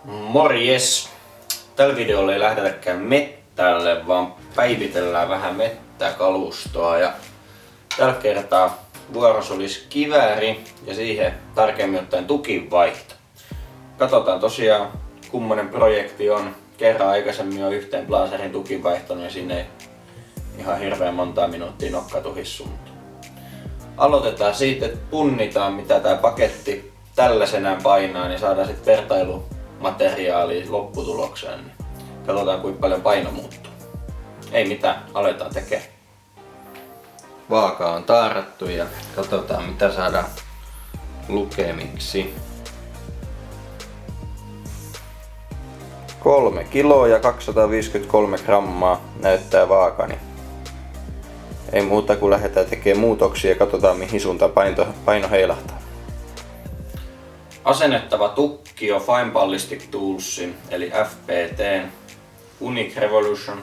Morjes! Tällä videolla ei lähdetäkään mettälle, vaan päivitellään vähän mettäkalustoa. Ja tällä kertaa vuorossa olisi kivääri ja siihen tarkemmin ottaen tukinvaihto. Katsotaan tosiaan kummonen projekti on. Kerran aikaisemmin on yhteen blazerin tukin vaihtanut ja sinne ei ihan hirveän montaa minuuttia nokkatuhissu. Aloitetaan siitä, että punnitaan mitä tää paketti tällaisenään painaa, niin saadaan sitten vertailumateriaalia lopputulokseen. Niin katsotaan kuinka paljon paino muuttuu. Ei mitään, aletaan tekemään. Vaaka on taarattu ja katsotaan mitä saadaan lukemiksi. 3 kiloa ja 253 grammaa näyttää vaakani. Ei muuta kuin lähdetään tekemään muutoksia ja katsotaan mihin suuntaan paino heilahtaa. Asennettava tukki on Fine Ballistic Toolsin eli FPT:n Unique Revolution.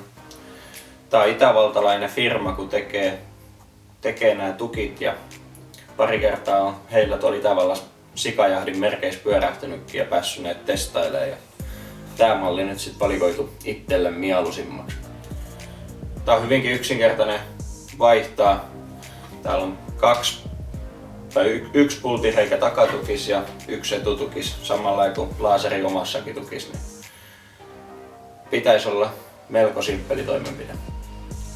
Tää on itävaltalainen firma kun tekee nämä tukit ja pari kertaa on heillä tuolla Itävallassa sikajahdin merkeissä pyörähtänytkin ja päässyt näitä testailemaan. Ja tää malli nyt sit valikoitu itselle mieluisimmaksi. Tää on hyvinkin yksinkertainen vaihtaa. Täällä on yksi pultireikä takatukis ja yksi etutukis, samalla kuin laserin omassakin tukis. Niin pitäisi olla melko simppeli toimenpide.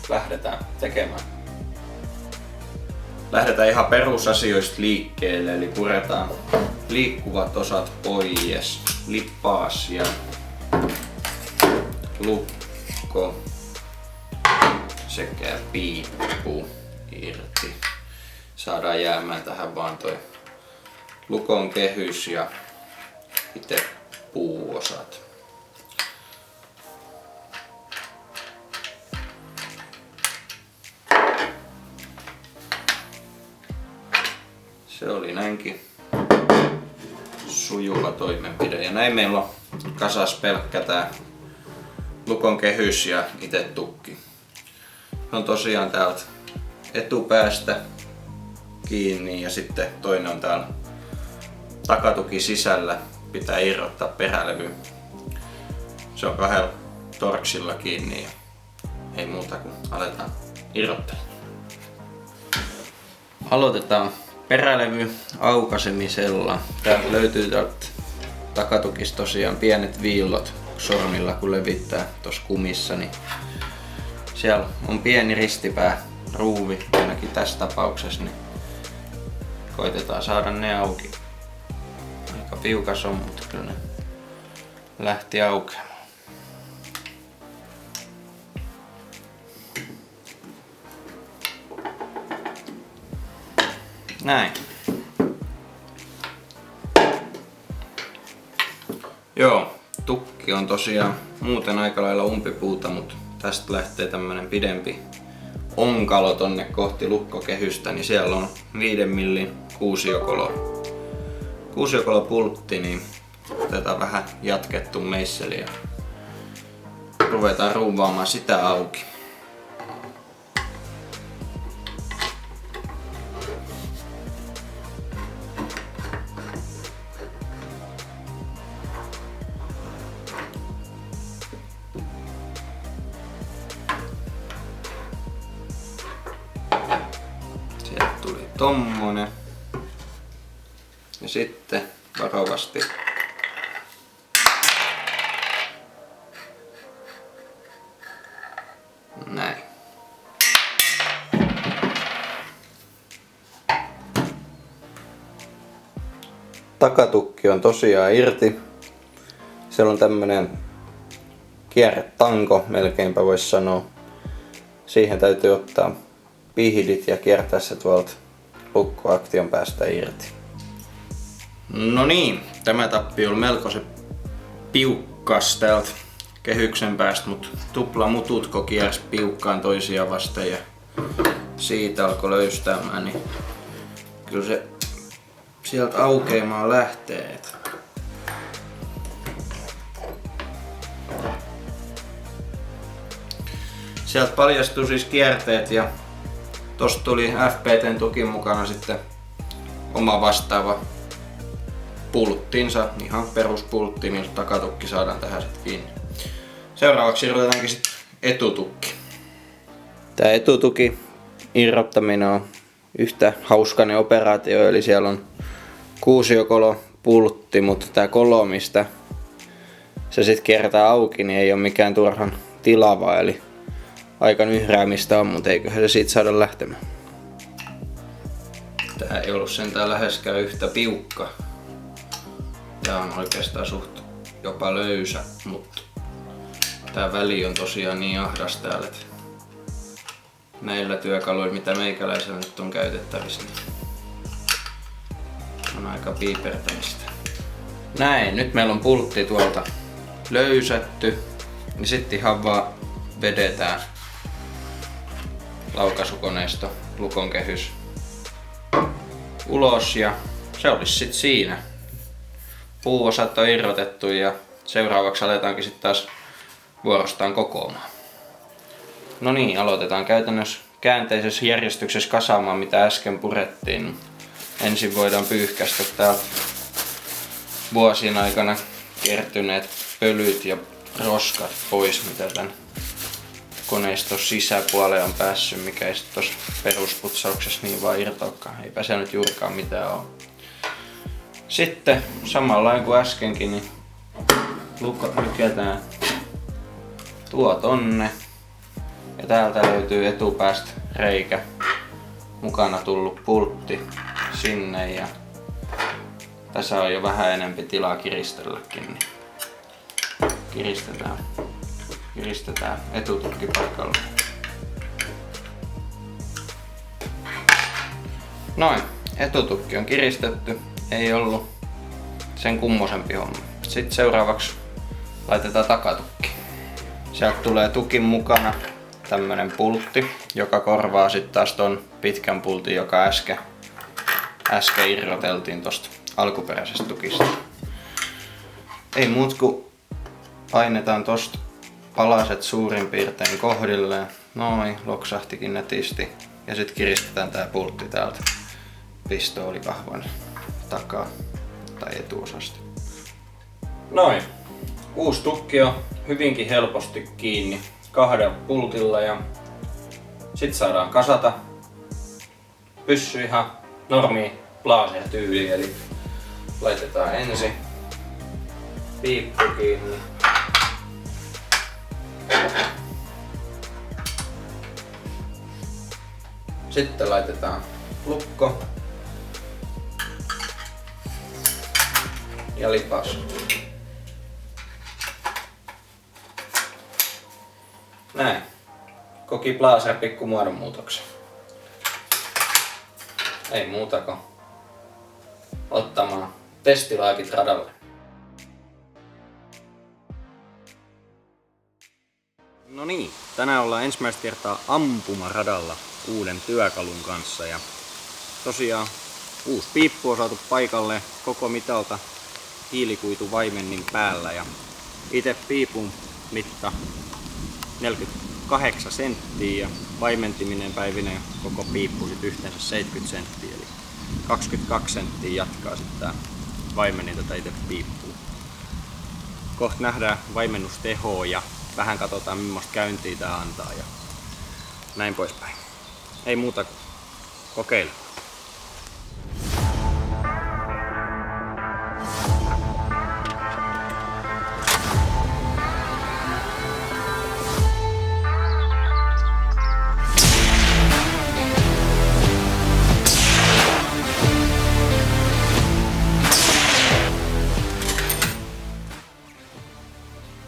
Lähdetään tekemään. Lähdetään ihan perusasioista liikkeelle, eli puretaan liikkuvat osat pois. Lippaas ja lukko sekä piippu irti. Saadaan jäämään tähän vaan toi lukon kehys ja itse puuosat. Se oli näinkin sujuva toimenpide ja näin meillä on kasas pelkkä tää lukon kehys ja itse tukki. On tosiaan täältä etupäästä kiinni ja sitten toinen on täällä takatuki sisällä. Pitää irrottaa perälevy. Se on 2 torksilla kiinni ja ei muuta kuin aletaan irrottelemaan. Aloitetaan perälevy aukaisemisella. Täältä löytyy täältä takatukista tosiaan pienet viillot sormilla kun levittää tuossa kumissa. Niin siellä on pieni ristipää ruuvi ainakin tässä tapauksessa. Niin koitetaan saada ne auki. Aika piukas on, mutta kyllä ne lähti aukeamaan. Näin. Joo, tukki on tosiaan muuten aika lailla umpipuuta, mutta tästä lähtee tämmönen pidempi onkalo tonne kohti lukkokehystä, niin siellä on 5 millin kuusiokolo-pultti, niin otetaan vähän jatkettu meisseli ja ruvetaan ruuvaamaan sitä auki. Tommonen. Ja sitten varovasti näin. Takatukki on tosiaan irti. Siellä on tämmönen kierretanko, melkeinpä voisi sanoa. Siihen täytyy ottaa pihdit ja kiertää se tuolta lukkoaktion päästä irti. No niin, tämä tappi oli melkoisen piukkas täältä kehyksen päästä, mutta tuplamututko kiersi piukkaan toisiaan vasten ja siitä alkoi löystämään, niin kyllä se sieltä aukeamaan lähtee. Sieltä paljastui siis kierteet ja tosta tuli FPT:n tukin mukana sitten oma vastaava pulttinsa, ihan peruspultti, millä takatukki saadaan tähän sitten kiinni. Seuraavaksi irrotetaankin sitten etutukki. Tää etutuki irrottaminen on yhtä hauskainen operaatio, eli siellä on kuusiokolo-pultti, mutta tää kolo, mistä se sitten kiertää auki, niin ei ole mikään turhan tilava, eli aika nyhräämistä on, mutta eiköhän se siitä saada lähtemään. Tää ei ollut sentään läheskään yhtä piukka. Tää on oikeastaan suht jopa löysä, mutta tää väli on tosiaan niin ahdas täällä, että näillä työkaluilla, mitä meikäläisellä nyt on käytettävissä, niin on aika piipertämistä. Näin, nyt meillä on pultti tuolta löysätty, niin sitten ihan vaan vedetään laukaisukoneisto, lukon kehys ulos ja se olisi sitten siinä. Puuosat on irrotettu ja seuraavaksi aletaankin sitten taas vuorostaan kokoamaan. No niin, aloitetaan käytännössä käänteisessä järjestyksessä kasaamaan, mitä äsken purettiin. Ensin voidaan pyyhkäistä täältä vuosien aikana kertyneet pölyt ja roskat pois, mitä tän koneiston sisäpuoleen on päässyt, mikä ei sit tossa perusputsauksessa niin vaan irtoakaan. Eipä se nyt juurikaan mitään oo. Sitten samalla kuin äskenkin, niin lykätään tuo tonne. Ja täältä löytyy etupäästä reikä. Mukana tullut pultti sinne ja tässä on jo vähän enempi tilaa kiristelläkin, niin kiristetään etutukki paikalle. Noin, etutukki on kiristetty, ei ollut sen kummosempi homma. Sitten seuraavaksi laitetaan takatukki. Sieltä tulee tukin mukana tämmönen pultti, joka korvaa sitten taas ton pitkän pultin, joka äsken irroteltiin tosta alkuperäisestä tukista. Ei muut kuin painetaan tosta palaset suurin piirtein kohdilleen. Noin, loksahtikin netisti. Ja sitten kiristetään tää pultti täältä pistoolikahvan takaa tai etuosasta. Noin. Uusi tukki on hyvinkin helposti kiinni kahdella pultilla ja sit saadaan kasata pyssy ihan normi laser-tyyli, eli laitetaan ensin piippu kiinni. Sitten laitetaan lukko ja lipas. Näin. Koki Blaser pikku muodonmuutoksen. Ei muuta kuin ottamaan testilaakit radalle. No niin, tänään ollaan ensimmäistä kertaa ampumaradalla uuden työkalun kanssa ja tosiaan uusi piippu on saatu paikalle koko mitalta hiilikuituvaimennin päällä ja itse piipun mitta 48 senttiä ja vaimentiminen päivinen koko piippu sit yhteensä 70 senttiä eli 22 senttiä jatkaa sitten tää vaimenin tätä itse piippua. Kohta nähdään vaimennustehoa ja vähän katsotaan millaista käyntiä tää antaa ja näin poispäin. Ei muuta kuin kokeilla.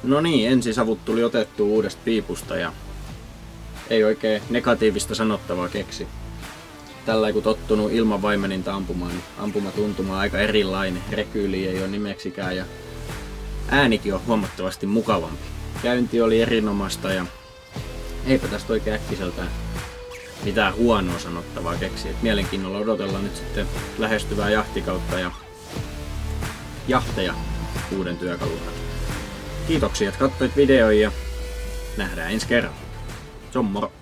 No niin, ensisavut tuli otettua uudesta piipusta ja ei oikein negatiivista sanottavaa keksi. Tällä kun tottunut ilman vaimeninta ampumaan, niin ampumatuntuma on aika erilainen. Rekyyli ei ole nimeksikään ja äänikin on huomattavasti mukavampi. Käynti oli erinomaista ja eipä tästä oikein äkkiseltään mitään huonoa sanottavaa keksi. Et mielenkiinnolla odotellaan nyt sitten lähestyvää jahtikautta ja jahteja uuden työkalun. Kiitoksia, että katsoit videon ja nähdään ensi kerralla. Se on moro!